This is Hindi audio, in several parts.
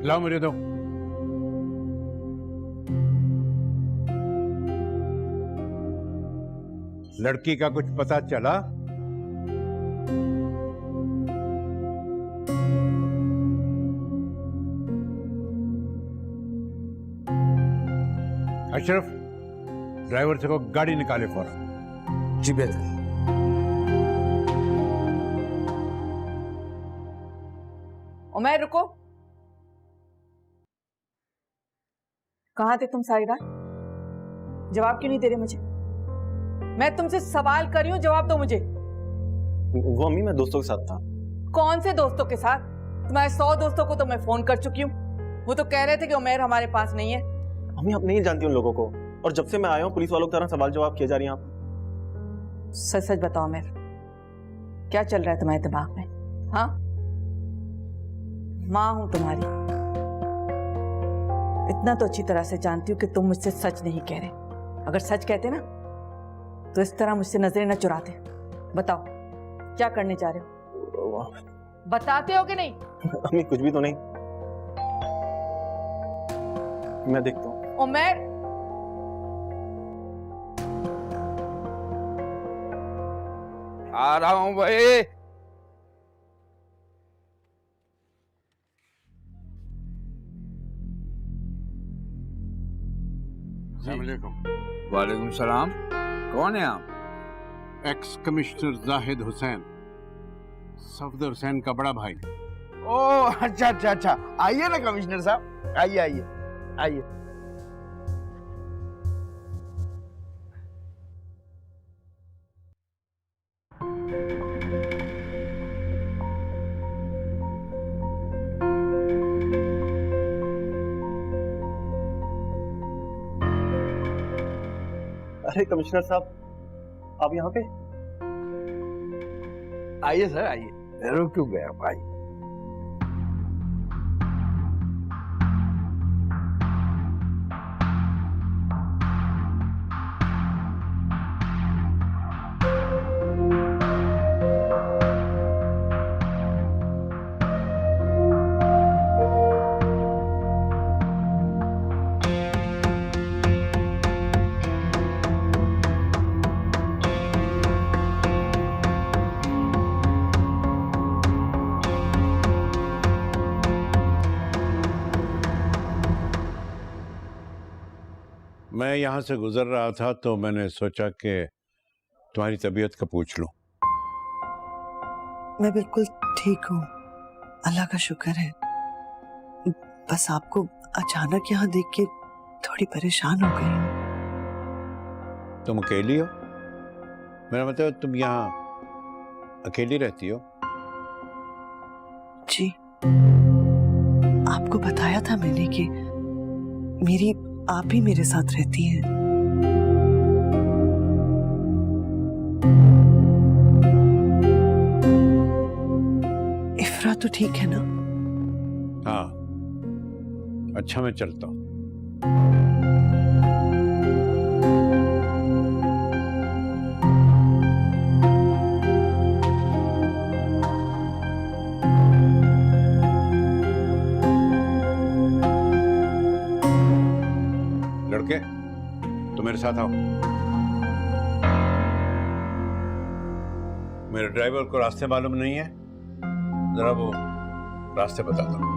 लाओ मुझे दो। लड़की का कुछ पता चला? अशरफ, ड्राइवर से को गाड़ी निकाले फौरन। जी बेहतर। उमैर रुको। कहां थे तुम सारी रात? जवाब क्यों नहीं दे रहे मुझे? मैं तुमसे सवाल कर रही हूं, जवाब दो मुझे। वो अम्मी मैं दोस्तों के साथ था। कौन से दोस्तों के साथ? तुम्हारे 100 दोस्तों को तो मैं फोन कर चुकी हूँ। वो तो कह रहे थे कि उमैर हमारे पास नहीं है। अम्मी आप नहीं जानती उन लोगों को, और जब से मैं आया हूँ पुलिस वालों की तरह सवाल जवाब किए जा रही हैं आप। सच सच बताओ उमैर, क्या चल रहा है तुम्हारे दिमाग में? हाँ, माँ हूं तुम्हारी, इतना तो अच्छी तरह से जानती हूँ कि तुम मुझसे सच नहीं कह रहे। अगर सच कहते ना तो इस तरह मुझसे नजरें न चुराते। बताओ क्या करने जा रहे हो? बताते हो कि नहीं? अम्मी कुछ भी तो नहीं, मैं देखता हूँ। उमैर, आ रहा हूं भाई। वालेकुम सलाम। कौन है आप? एक्स कमिश्नर जाहिद हुसैन, सफदर हुसैन का बड़ा भाई। ओह अच्छा अच्छा अच्छा, आइए ना कमिश्नर साहब, आइए आइए आइए। अरे कमिश्नर साहब आप यहाँ पे? आइए सर आइए, रुक क्यों गए आप? आइए। मैं यहाँ से गुजर रहा था तो मैंने सोचा कि तुम्हारी तबीयत का पूछ लूं। मैं बिल्कुल ठीक हूँ, अल्लाह का शुक्र है। बस आपको अचानक यहाँ देख के थोड़ी परेशान हो गई हूँ। तुम अकेली हो? मेरा मतलब तुम यहाँ अकेली रहती हो? जी, आपको बताया था मैंने कि मेरी आप ही मेरे साथ रहती हैं। इफ्रा तो ठीक है ना? हाँ, अच्छा मैं चलता हूँ। लड़के, तो मेरे साथ आओ। मेरे ड्राइवर को रास्ते मालूम नहीं है, जरा वो रास्ते बता दो।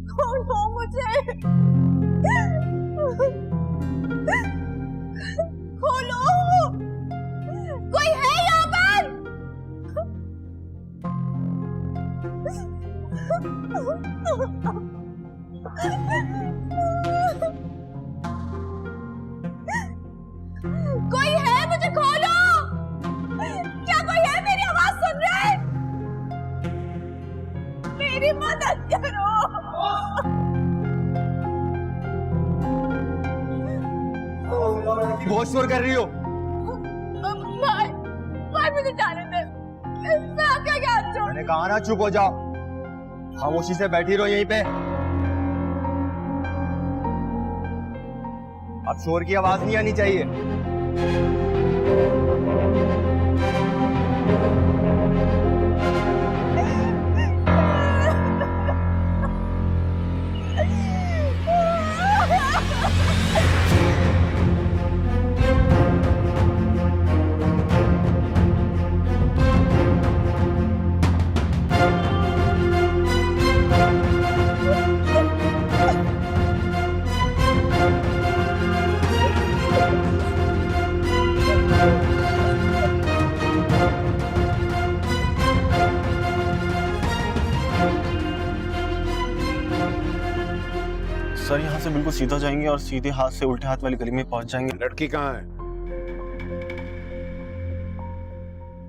खोलो मुझे, खोलो, कोई है यहाँ पर? कोई है, मुझे खोलो। क्या कोई है? मेरी आवाज सुन रहा है? मदद करो। बहुत शोर कर रही हो। भाई मुझे जाने दे, मैं आपका क्या छोड़। मैंने कहा ना चुप हो जाओ, खामोशी से बैठी रहो यहीं पे। अब शोर की आवाज नहीं आनी चाहिए। सर यहाँ से बिल्कुल सीधा जाएंगे और सीधे हाथ से उल्टे हाथ वाली गली में पहुंच जाएंगे। लड़की कहाँ है?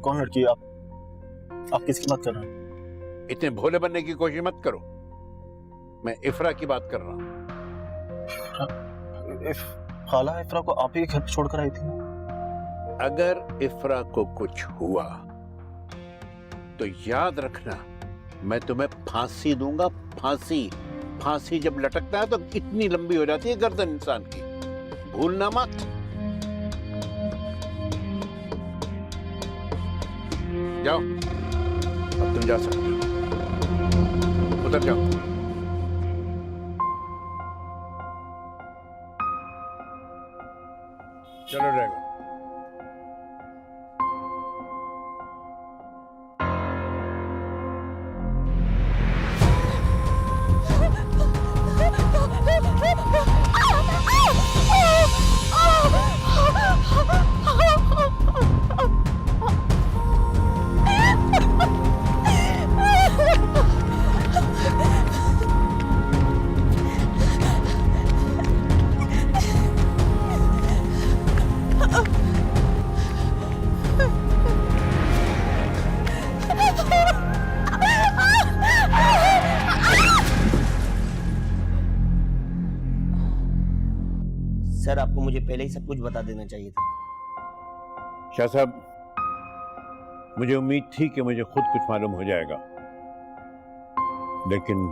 कौन लड़की? आप किसकी बात कर रहे हैं? इतने भोले बनने की कोशिश मत करो, मैं इफ्रा की बात कर रहा हूँ। खाला इफ्रा को आप ही घर पे छोड़कर आई थी। अगर इफ्रा को कुछ हुआ तो याद रखना, मैं तुम्हें फांसी दूंगा। फांसी जब लटकता है तो कितनी लंबी हो जाती है गर्दन इंसान की, भूलना मत। जाओ, अब तुम जा सकते हो, उतर जाओ। चलो ड्राइवर। सर आपको मुझे पहले ही सब कुछ बता देना चाहिए था। शाह साहब, मुझे उम्मीद थी कि मुझे खुद कुछ मालूम हो जाएगा, लेकिन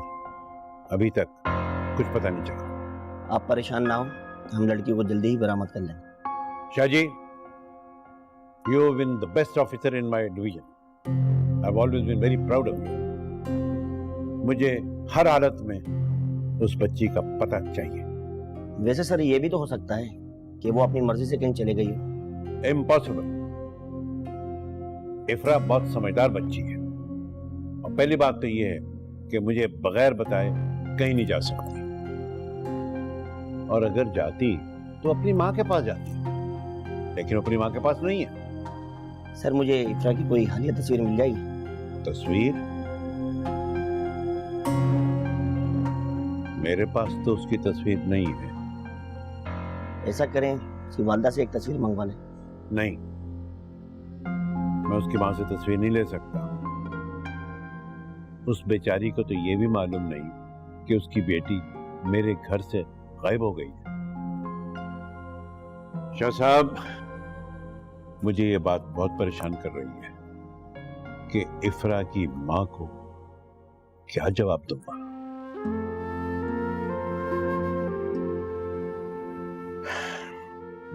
अभी तक कुछ पता नहीं चला। आप परेशान ना हो, हम लड़की को जल्दी ही बरामद कर लेंगे। Shah ji, you have been the best officer in my division. I've always been very proud of you. मुझे हर हालत में उस बच्ची का पता चाहिए। वैसे सर ये भी तो हो सकता है कि वो अपनी मर्जी से कहीं चले गई हो। Impossible. इफ्रा बहुत समझदार बच्ची है, और पहली बात तो ये है कि मुझे बगैर बताए कहीं नहीं जा सकती, और अगर जाती तो अपनी माँ के पास जाती, लेकिन अपनी माँ के पास नहीं है। सर मुझे इफ्रा की कोई हालिया तस्वीर मिल जाएगी? तस्वीर? मेरे पास तो उसकी तस्वीर नहीं है। ऐसा करें कि वालदा से एक तस्वीर मंगवा लें। नहीं, मैं उसकी माँ से तस्वीर नहीं ले सकता। उस बेचारी को तो ये भी मालूम नहीं कि उसकी बेटी मेरे घर से गायब हो गई है। शाह साहब, मुझे ये बात बहुत परेशान कर रही है कि इफ्रा की माँ को क्या जवाब दूंगा।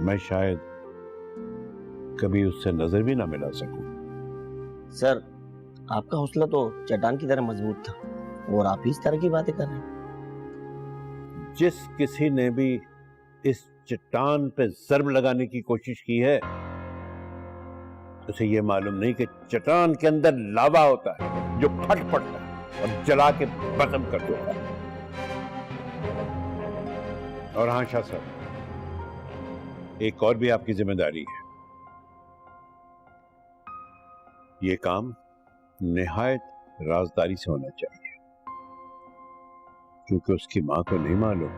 मैं शायद कभी उससे नजर भी ना मिला सकूं। सर आपका हौसला तो चट्टान की तरह मजबूत था, और आप इस तरह की बातें कर रहे हैं। जिस किसी ने भी इस चट्टान पे जर्ब लगाने की कोशिश की है, उसे ये मालूम नहीं कि चट्टान के अंदर लावा होता है जो फट पड़ता है और जला के भस्म कर देता है। और हाँ शाह साहब, एक और भी आपकी जिम्मेदारी है। ये काम निहायत राजदारी से होना चाहिए, क्योंकि उसकी मां को नहीं मालूम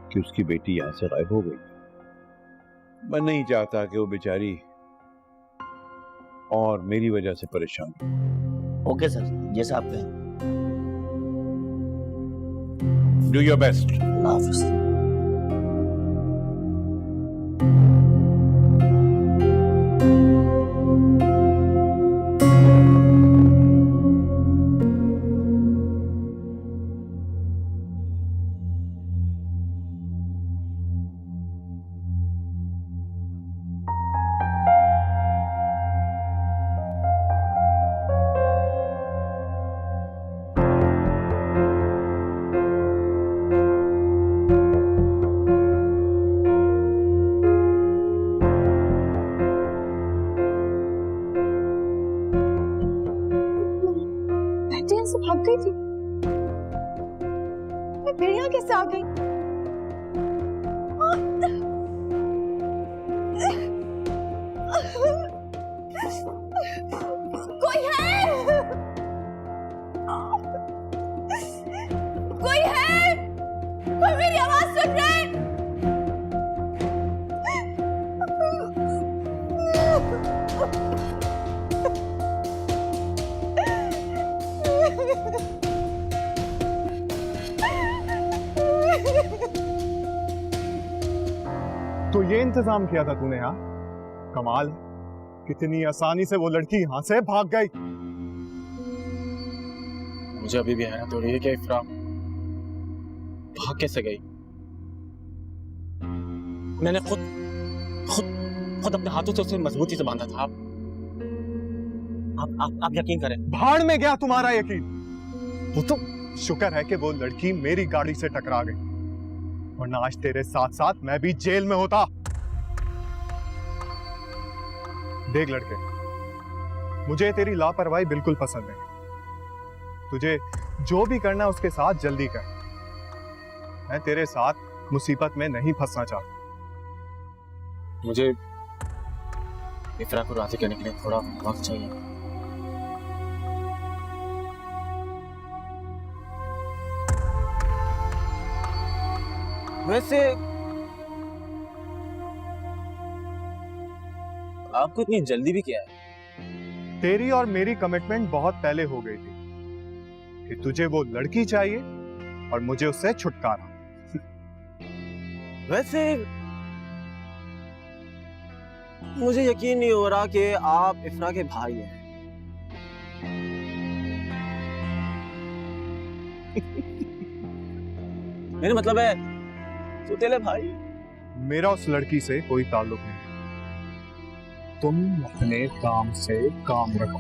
कि उसकी बेटी यहां से गायब हो गई। मैं नहीं चाहता कि वो बेचारी और मेरी वजह से परेशान हो। ओके सर, जैसा आप कहें। Do your best. अल्लाह हाफिज। से भाग गई थी, मैं फिर यहाँ कैसे आ गई? कोई है? कोई है? कोई मेरी आवाज सुन रहा है? तो ये इंतजाम किया था तूने? यहाँ कमाल है, कितनी आसानी से वो लड़की यहाँ से भाग गई। मुझे अभी भी हैरत हो रही है कि इफ्रा भाग कैसे गई। मैंने खुद अपने हाथों से उसे मजबूती से बांधा था। आप यकीन करें। भाड़ में गया तुम्हारा यकीन। वो तो शुक्र है कि वो लड़की मेरी गाड़ी से टकरा गई, वरना आज तेरे साथ साथ मैं भी जेल में होता। देख लड़के, मुझे तेरी लापरवाही बिल्कुल पसंद है। तुझे जो भी करना उसके साथ जल्दी कर। मैं तेरे साथ मुसीबत में नहीं फंसना चाहता। मुझे इफ्रा को राजी करने के लिए थोड़ा वक्त चाहिए। वैसे आपको इतनी जल्दी भी क्या है? तेरी और मेरी कमिटमेंट बहुत पहले हो गई थी कि तुझे वो लड़की चाहिए और मुझे उससे छुटकारा। वैसे मुझे यकीन नहीं हो रहा कि आप इफ्रा के भाई हैं। मेरा मतलब है सुतेले भाई। मेरा उस लड़की से कोई ताल्लुक नहीं। तुम अपने काम से काम रखो।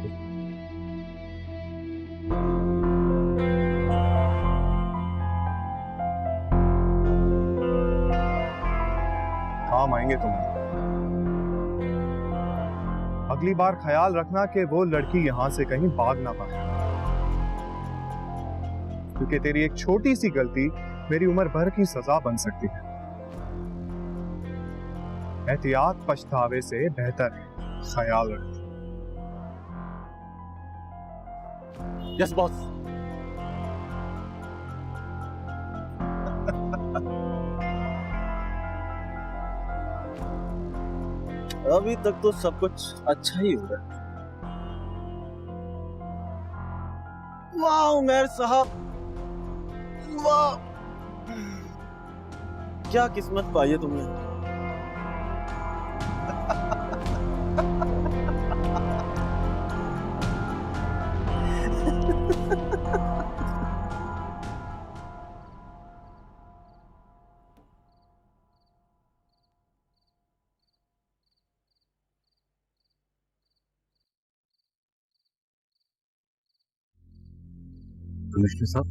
काम आएंगे तुम। अगली बार ख्याल रखना कि वो लड़की यहां से कहीं भाग ना पाए, क्योंकि तेरी एक छोटी सी गलती मेरी उम्र भर की सजा बन सकती है। एहतियात पछतावे से बेहतर है, ख्याल रख। Yes boss. अभी तक तो सब कुछ अच्छा ही हो रहा है। वाह उमर साहब, वाह क्या किस्मत पाई है तुमने। कमिश्नर साहब,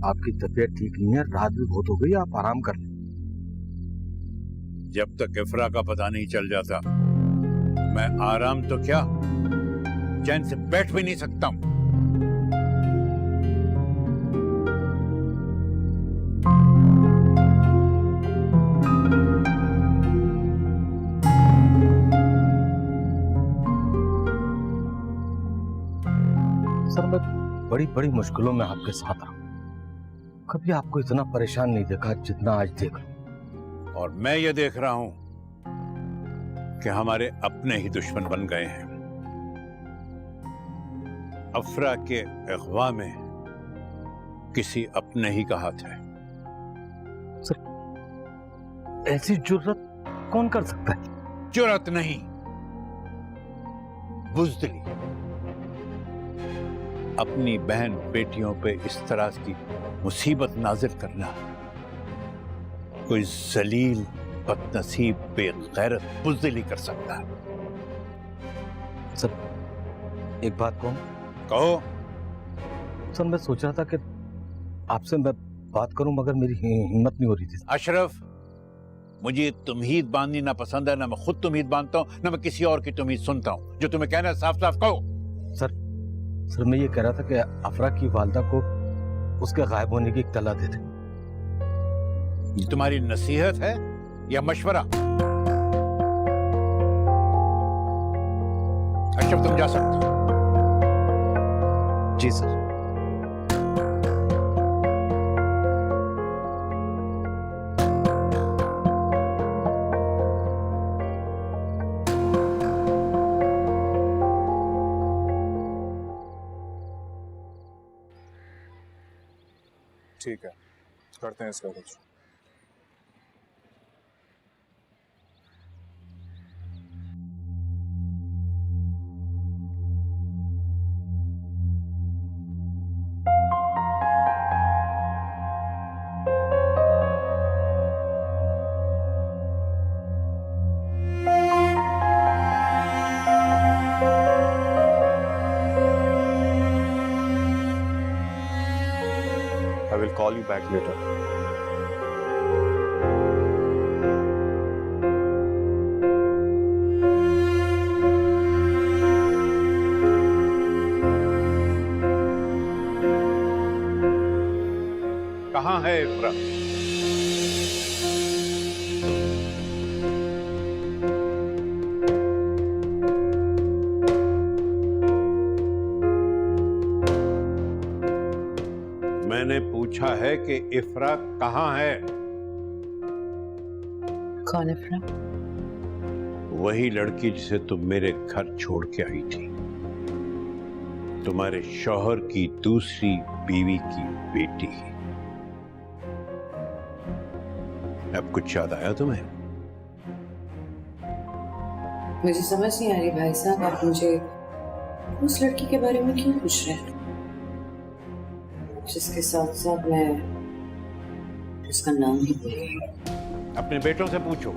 आपकी तबीयत ठीक नहीं है, रात भी बहुत हो गई, आप आराम कर लें। जब तक इफ्रा का पता नहीं चल जाता मैं आराम तो क्या चैन से बैठ भी नहीं सकता हूं। सर, मैं बड़ी बड़ी मुश्किलों में आपके साथ रहा, कभी आपको इतना परेशान नहीं देखा जितना आज देख रहा हूं। और मैं ये देख रहा हूं कि हमारे अपने ही दुश्मन बन गए हैं। अफरा के अगवा में किसी अपने ही का हाथ है। ऐसी जुर्रत कौन कर सकता है? जुर्रत नहीं, बुज़दिली। अपनी बहन बेटियों पे इस तरह की मुसीबत नाजिल करना कोई जलील बदनसीब बेगैरत बुज़दिली कर सकता है। सर एक बात कहूं? कहो। सर मैं सोच रहा था कि आपसे मैं बात करूं, मगर मेरी हिम्मत नहीं हो रही थी। अशरफ, मुझे तुमहीद बांधनी ना पसंद है, ना मैं खुद तुमहीद बांधता हूं, ना मैं किसी और की तुमहीद सुनता हूं। जो तुम्हें कहना है साफ साफ कहो। सर मैं ये कह रहा था कि अफरा की वालदा को उसके गायब होने की इत्तला दे दें। ये तुम्हारी नसीहत है या मशवरा? अशरफ तुम जा सकते हो। जी सर। ठीक है, करते हैं इसका कुछ। I will call you back later. कहाँ है इफ्रा? मैंने पूछा है कि इफ्रा कहाँ है? कौन इफ्रा? वही लड़की जिसे तुम मेरे घर छोड़ के आई थी, तुम्हारे शौहर की दूसरी बीवी की बेटी। अब कुछ याद आया तुम्हें? मुझे समझ नहीं आ रही भाई साहब, आप मुझे उस लड़की के बारे में क्यों पूछ रहे हैं, जिसके साथ साथ मैं उसका नाम भी भूल गई। अपने बेटों से पूछो,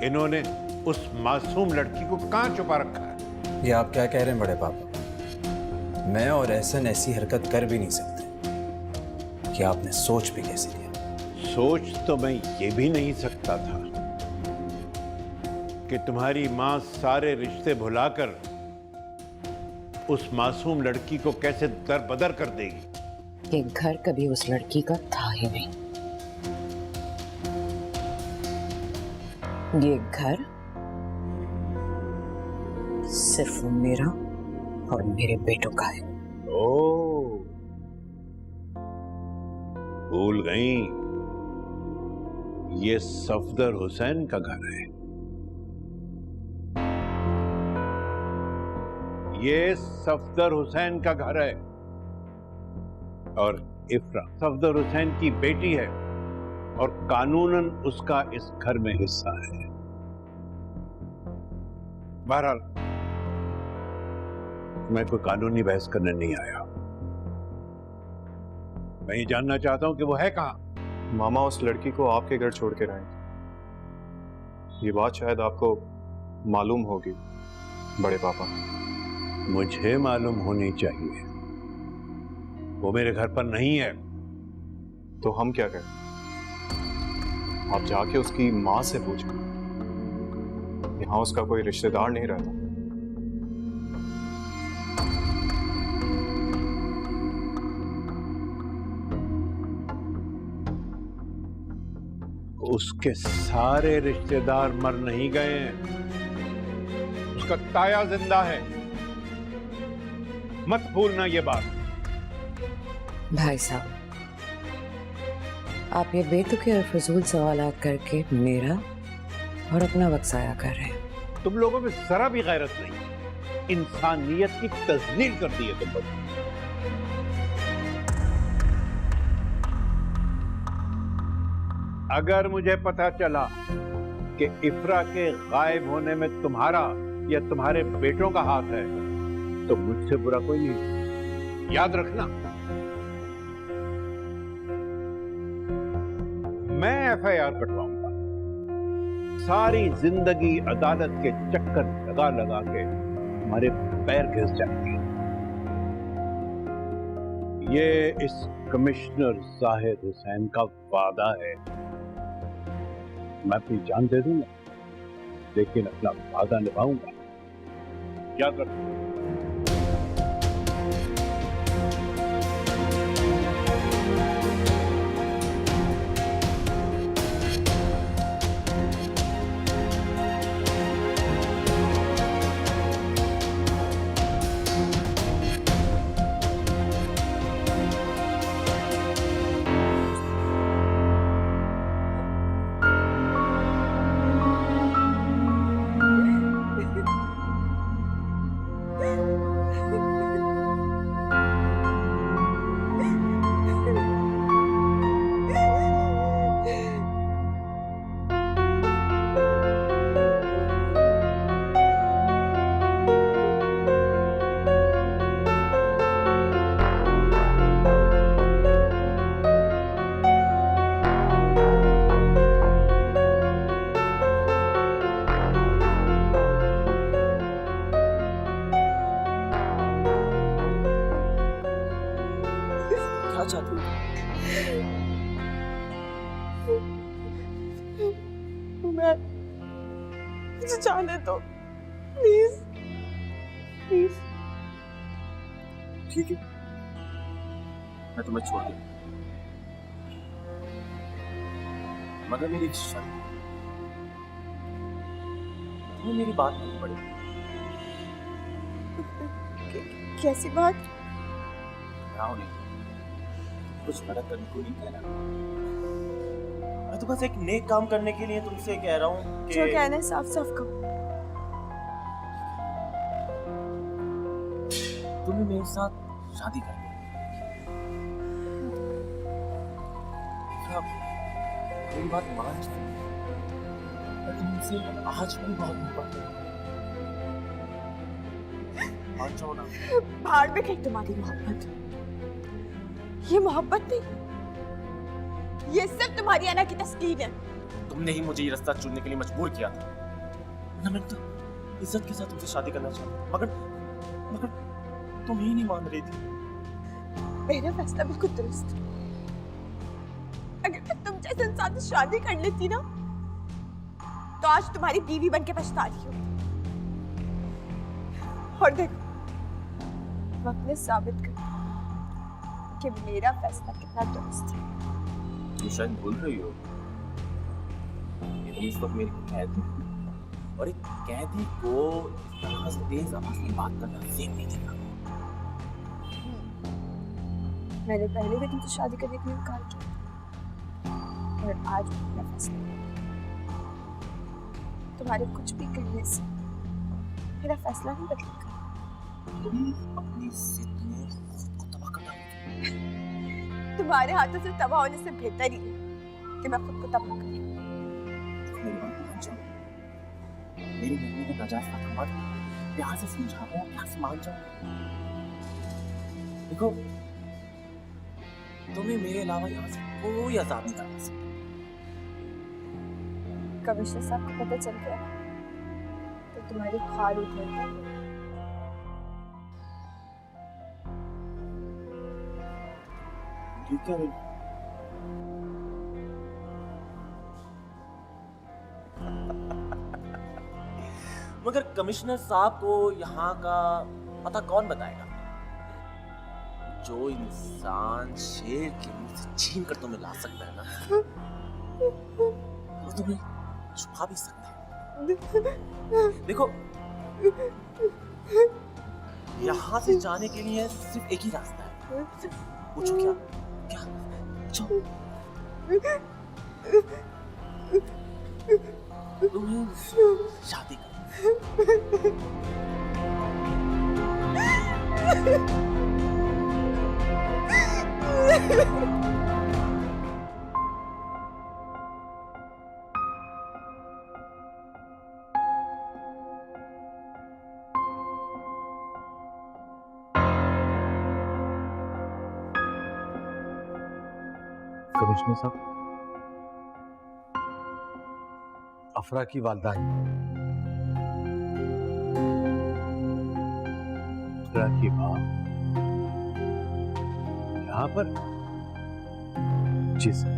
इन्होंने उस मासूम लड़की को कहां छुपा रखा है? ये आप क्या कह रहे हैं बड़े पापा? मैं और एहसन ऐसी हरकत कर भी नहीं सकते कि आपने सोच भी कैसे लिया? सोच तो मैं ये भी नहीं सकता था कि तुम्हारी मां सारे रिश्ते भुलाकर उस मासूम लड़की को कैसे दरबदर कर देगी। ये घर कभी उस लड़की का था ही नहीं। ये घर सिर्फ मेरा और मेरे बेटों का है। ओ, भूल गई, ये सफदर हुसैन का घर है। ये सफदर हुसैन का घर है और इफ्रा सफदर हुसैन की बेटी है और कानूनन उसका इस घर में हिस्सा है। बहरहाल मैं कोई कानूनी बहस करने नहीं आया। मैं ये जानना चाहता हूं कि वो है कहां। मामा उस लड़की को आपके घर छोड़ के रहे। ये बात शायद आपको मालूम होगी बड़े पापा। मुझे मालूम होनी चाहिए। वो मेरे घर पर नहीं है। तो हम क्या करें? आप जाके उसकी माँ से पूछें। यहाँ उसका कोई रिश्तेदार नहीं रहता। उसके सारे रिश्तेदार मर नहीं गए हैं, उसका ताया जिंदा है। मत भूलना ये बात। भाई साहब, आप ये बेतुके और फजूल सवालात करके मेरा और अपना वक्त ज़ाया कर रहे हैं। तुम लोगों में जरा भी गैरत नहीं, इंसानियत की तज़लील कर दी है तुम लोग। अगर मुझे पता चला कि इफ्रा के गायब होने में तुम्हारा या तुम्हारे बेटों का हाथ है तो मुझसे बुरा कोई नहीं। याद रखना, मैं एफआईआर कटवाऊंगा। सारी जिंदगी अदालत के चक्कर लगा लगा के हमारे पैर घिस जाएंगे। ये इस कमिश्नर जाहिद हुसैन का वादा है। मैं अपनी जान दे दूंगा लेकिन अपना वादा निभाऊंगा। याद रखना। क्या चाहती हो? मुझे जाने दो प्लीज प्लीज। ठीक है, मैं तुम्हें छोड़ दूँ, मगर मेरी एक शर्त, तुम्हें मेरी बात नहीं पड़ेगी। कैसी बात? घबराओ नहीं, कुछ गलत करने को नहीं कह रहा, मैं तो बस एक नेक काम करने के लिए तुमसे कह रहा हूँ कि जो कहना है साफ साफ कहो। तुम्हें मेरे साथ शादी करनी है। मेरी बात मान जाओ, मैं तुमसे आज भी बहुत मोहब्बत करता हूँ, मान जाओ ना। भाड़ में कहीं तुम्हारी मोहब्बत, ये मोहब्बत नहीं, ये सिर्फ तुम्हारी अना की तस्कीन है। तुमने ही मुझे ये रास्ता चुनने के लिए मजबूर किया था ना। मैं तो इज्जत के साथ तुमसे शादी करना चाहता, मगर तुम ही नहीं मान रही थी। मेरा फैसला बिल्कुल दुरुस्त है। अगर मैं तुम जैसे इंसान से शादी कर लेती ना तो आज तुम्हारी बीवी बनके पछता रही हूँ। और देखो, वक्त ने साबित कर कि मेरा फैसला कितना दुरुस्त है। तुम शायद भूल रही हो, इस वक्त मेरी कैद है, और एक कैदी को इस तरह से तेज आवाज में बात करना सेफ नहीं देगा। मैंने पहले भी तुमसे शादी करने के लिए इनकार किया और आज मेरा फैसला तुम्हारे कुछ भी कहने से मेरा फैसला नहीं बदलेगा। तुम अपनी जिद में खुद को तबाह कर डालोगी। तुम्हारे हाथों से तबाह होने से बेहतर ही है कि मैं खुद को तबाह करूं। मेरी बात मान जाओ, मेरी मम्मी को नाजायज बात मत प्यार से समझा रहा हूँ, प्यार से मान जाओ। देखो, तुम्हें मेरे अलावा यहाँ से कोई आजाद नहीं करवा सकता। कमिश्नर साहब को पता चल गया तो तुम्हारी खाल उठेगी। ठीक है, मगर कमिश्नर साहब को यहाँ का पता कौन बताएगा? जो इंसान शेर के मुंह से छीन कर तुम्हें ला सकता है ना, वो तुम्हें छुपा भी सकता है। देखो, यहाँ से जाने के लिए सिर्फ एक ही रास्ता है। पूछो क्या? क्या? पूछो। तुम्हें शादी कर। कमिश्नर साहब, अफरा की वालदा आई। अफरा की माँ यहाँ पर? जी सर।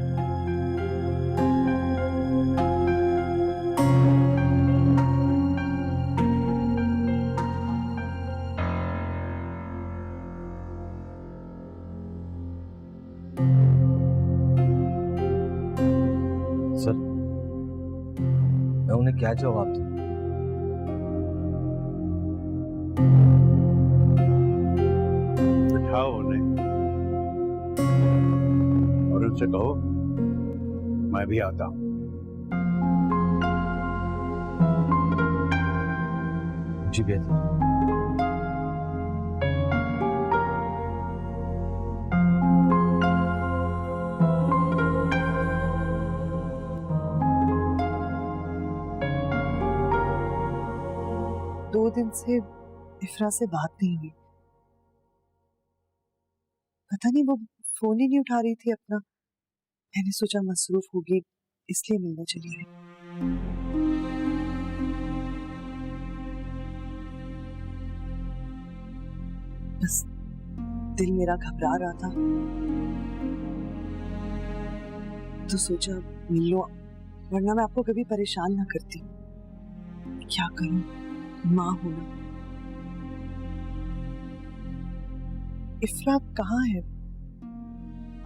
सर, मैं उन्हें क्या जवाब दूं? बिठाओ उन्हें और उनसे कहो मैं भी आता हूं। जी बेहतर। दो दिन से इफ्रा से बात नहीं हुई। पता नहीं वो फोन ही नहीं उठा रही थी अपना। मैंने सोचा मसरूफ होगी इसलिए मिलने चली आई। बस दिल मेरा घबरा रहा था तो सोचा मिल लो, वरना मैं आपको कभी परेशान ना करती। क्या करूं, माँ होना। इफ्रा कहाँ है?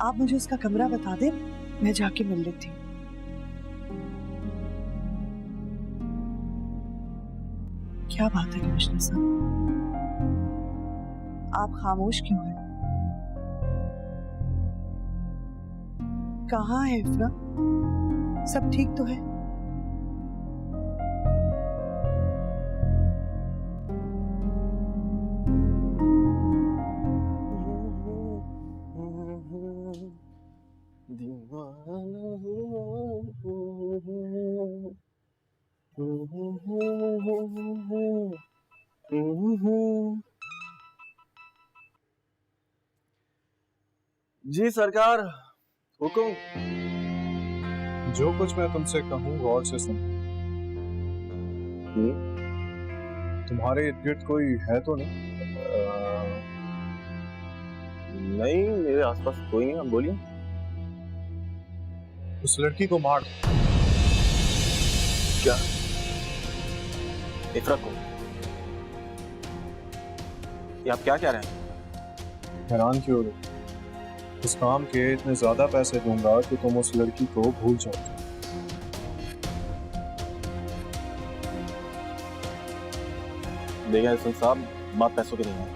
आप मुझे उसका कमरा बता दें, मैं जाके मिल लेती हूँ। क्या बात है कमिश्नर साहब, आप खामोश क्यों हैं? कहाँ है इफ्रा? सब ठीक तो है? जी सरकार, हुक्म। जो कुछ मैं तुमसे कहूँ गौर से सुन। तुम्हारे इर्द गिर्द कोई है तो नहीं? नहीं, मेरे आसपास कोई नहीं। आप बोलिए। उस लड़की को मार। क्या? इफ्रा को? ये आप क्या कह रहे हैं? हैरान क्यों हो? उस काम के इतने ज्यादा पैसे दूंगा कि तुम उस लड़की को भूल जाओ। देखिए हसन साहब, बात पैसों की नहीं है।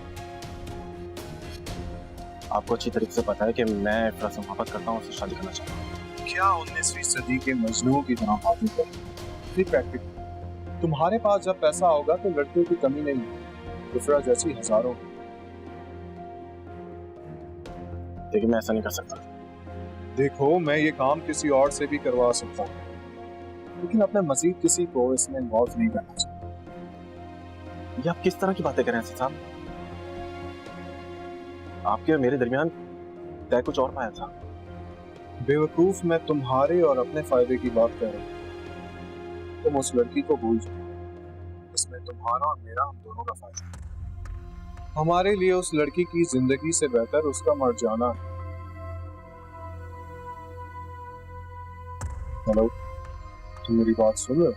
आपको अच्छी तरीके से पता है कि मैं इफ्रा से मोहब्बत करता हूँ, उससे शादी करना चाहता हूँ। क्या 19वीं सदी के मजनू की तरह बातें कर? तुम्हारे पास जब पैसा होगा तो लड़कियों की कमी नहीं है। इफ्रा जैसी हजारों। देखिए मैं ऐसा नहीं कर सकता। देखो, मैं ये काम किसी और से भी करवा सकता हूँ, लेकिन अपने मजीद किसी को इसमें इन्वॉल्व नहीं करना चाहिए। ये आप किस तरह की बातें कर रहे हैं हसन साहब? आपके और मेरे दरमियान तय कुछ और पाया था। बेवकूफ, मैं तुम्हारे और अपने फायदे की बात कर रहा हूँ। तुम उस लड़की को भूल जाओ। इसमें तुम्हारा और मेरा, हम दोनों का फायदा है। हमारे लिए उस लड़की की जिंदगी से बेहतर उसका मर जाना है। हेलो, तुम मेरी बात सुन रहे हो?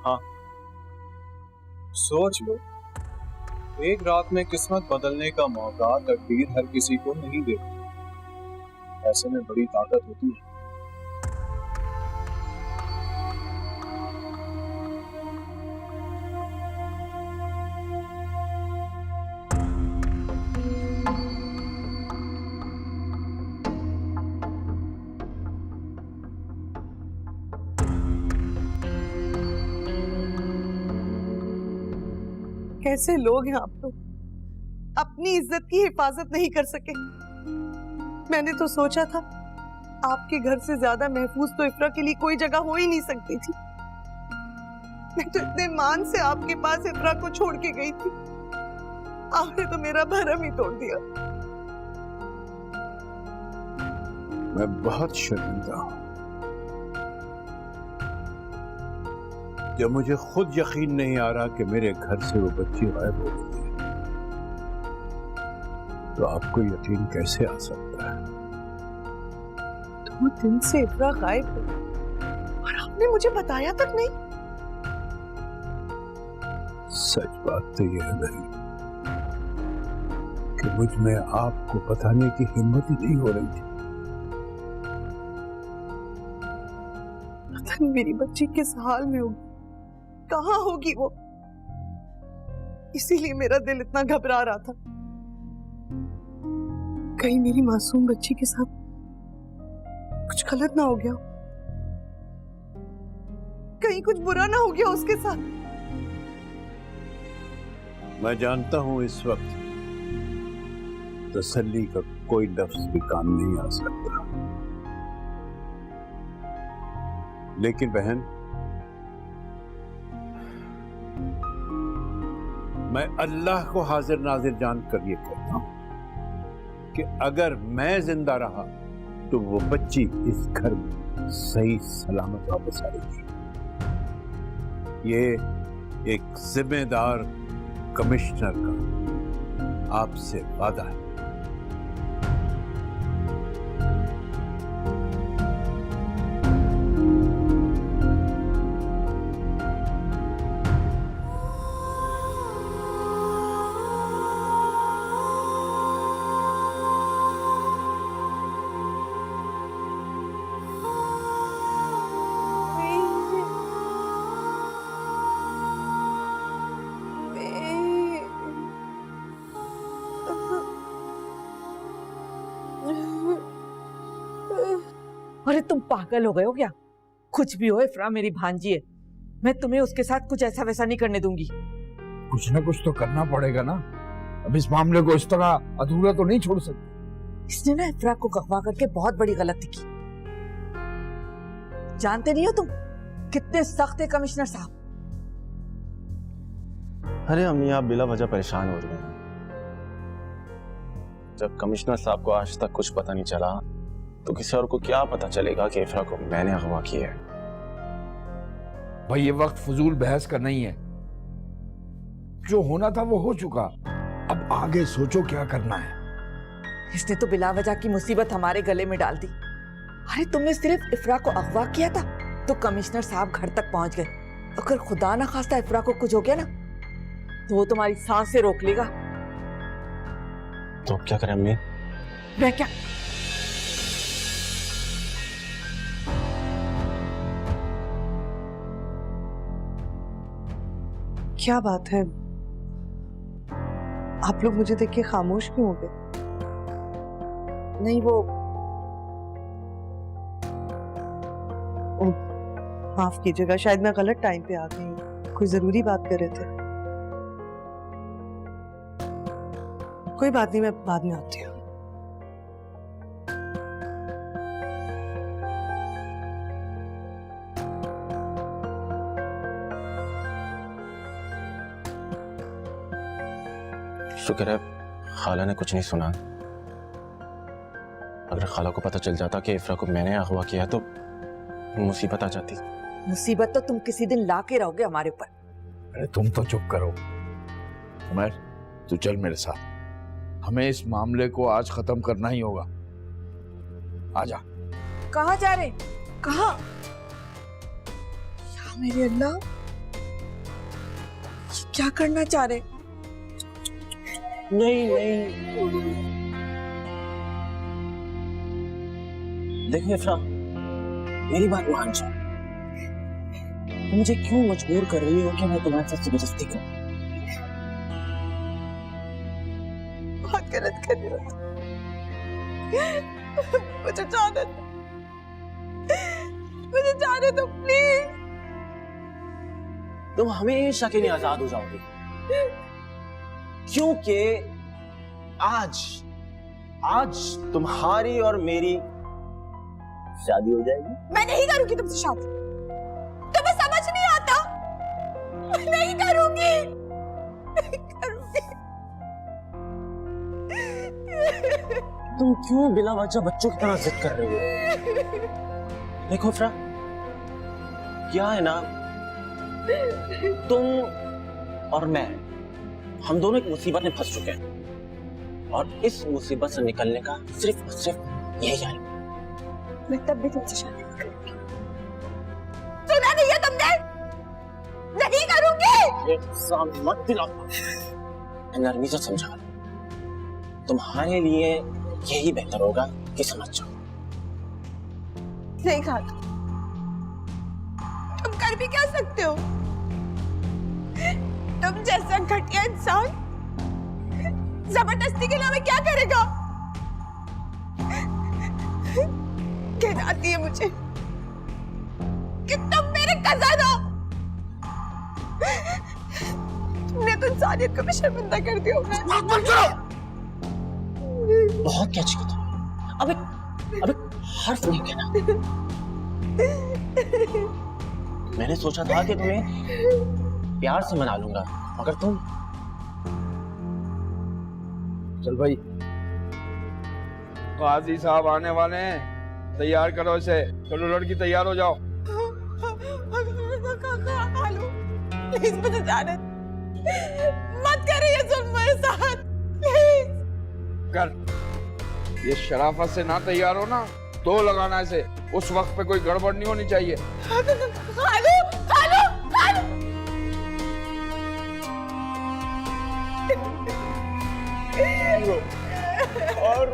हाँ। सोच लो, एक रात में किस्मत बदलने का मौका तकदीर हर किसी को नहीं देती। ऐसे में बड़ी ताकत होती है। कैसे लोग हैं आप लोग, अपनी इज्जत की हिफाजत नहीं कर सके। मैंने तो सोचा था आपके घर से ज्यादा महफूज तो इफ्रा के लिए कोई जगह हो ही नहीं सकती थी। मैं तो इतने मान से आपके पास इफ्रा को छोड़ के गई थी, आपने तो मेरा भरम ही तोड़ दिया। मैं बहुत शर्मिंदा हूं। जब मुझे खुद यकीन नहीं आ रहा कि मेरे घर से वो बच्ची गायब हो गई है, तो आपको यकीन कैसे आ सकता है? 2 दिन से इफ्रा गायब है और आपने मुझे बताया तक नहीं। सच बात तो यह है नहीं कि मुझ में आपको बताने की हिम्मत ही नहीं हो रही थी। पता नहीं मेरी बच्ची किस हाल में होगी, कहाँ होगी वो, इसीलिए मेरा दिल इतना घबरा रहा था। कहीं मेरी मासूम बच्ची के साथ कुछ गलत ना हो गया, कहीं कुछ बुरा ना हो गया उसके साथ। मैं जानता हूं इस वक्त तसल्ली का कोई लफ्ज भी काम नहीं आ सकता, लेकिन बहन, मैं अल्लाह को हाजिर नाजिर जानकर ये कहता हूं कि अगर मैं जिंदा रहा तो वो बच्ची इस घर में सही सलामत वापस आएगी। ये एक जिम्मेदार कमिश्नर का आपसे वादा है। अरे तुम पागल हो गए हो क्या? कुछ भी हो, इफ्रा मेरी भांजी है, मैं तुम्हें उसके साथ कुछ ऐसा वैसा नहीं करने दूंगी। कुछ ना कुछ तो करना पड़ेगा ना, अब इस मामले को इस तरह अधूरा तो नहीं छोड़ सकते। इसने ना इफ्रा को अगवा करके बहुत बड़ी गलती की। जानते नहीं हो तुम कितने सख्त है कमिश्नर साहब। अरे अम्मी, आप बिला वजह परेशान हो रही हैं। जब कमिश्नर साहब को आज तक कुछ पता नहीं चला तो किसी और को क्या पता चलेगा कि इफ्रा को मैंने अगवा किया है। भाई ये वक्त फजूल बहस का नहीं है, जो होना था वो हो चुका, अब आगे सोचो क्या करना है। इसने तो बिला वजह की मुसीबत हमारे गले में डाल दी। अरे तुमने सिर्फ इफ्रा को अगवा किया था तो कमिश्नर साहब घर तक पहुंच गए। अगर खुदा ना खास्ता इफ्रा को कुछ हो गया ना तो वो तुम्हारी सांस से रोक लेगा। तो अब क्या करें अम्मी? मैं क्या? क्या बात है, आप लोग मुझे देख के खामोश क्यों हो गए? नहीं वो माफ कीजिएगा, शायद मैं गलत टाइम पे आ गई हूँ, कोई जरूरी बात कर रहे थे। कोई बात नहीं, मैं बाद में आती हूँ। शुक्र है खाला ने कुछ नहीं सुना। अगर खाला को पता चल जाता कि इफ्रा को मैंने अगवा किया तो मुसीबत आ जाती। मुसीबत तो तुम किसी दिन ला के रहोगे हमारे ऊपर। अरे तुम तो चुप करो। उमर, तू चल मेरे साथ, हमें इस मामले को आज खत्म करना ही होगा। आजा। कहाँ जा रहे? कहाँ? या मेरे अल्लाह, ये क्या करना चाह रहे? नहीं देखिए इफ्रा, मेरी बात मान जाओ। मुझे क्यों मजबूर कर रही हो कि मैं तुम्हारे साथ जबरदस्ती करूं? बहुत गलत कर रही हो, मुझे जाने दो, मुझे जाने दो प्लीज। तुम हमेशा के लिए आजाद हो जाओगे, क्योंकि आज तुम्हारी और मेरी शादी हो जाएगी। मैं नहीं करूंगी तुमसे शादी, तुम्हें समझ नहीं आता। नहीं करूंगी, नहीं करूंगी। तुम क्यों बिला वजह बच्चों की तरह जिद कर रही हो? देखो इफ्रा, क्या है ना, तुम और मैं, हम दोनों एक मुसीबत में फंस चुके हैं और इस मुसीबत से निकलने का सिर्फ और सिर्फ यही है। मैं तब भी तुमसे शादी नहीं करूंगी। सुना नहीं है तुमने? नहीं करूंगी। ये साम मत दिलाओ, नरमी से समझा। तुम्हारे लिए यही बेहतर होगा कि समझ जाओ। नहीं कहा तुम कर भी क्या सकते हो? तुम जैसा घटिया इंसान जबरदस्ती के नाम क्या करेगा? कहलाती है मुझे कि तुम मेरे कज़न हो। तुमने तो इंसानियत को भी शर्मिंदा कर दिया होगा। बहुत क्या चाहिए था? अब एक हर्फ नहीं कहना। मैंने सोचा था कि तुम्हें प्यार से मना लूंगा, मगर तुम। चल भाई, काजी साहब आने वाले हैं, तैयार करो इसे। चलो लड़की तैयार हो जाओ। प्लीज मुझे जाने मत करिए जुल्म मेरे साथ, प्लीज। कर, ये शराफत से ना तैयार हो ना तो लगाना इसे। उस वक्त पे कोई गड़बड़ नहीं होनी चाहिए। खालू, खालू, खालू। और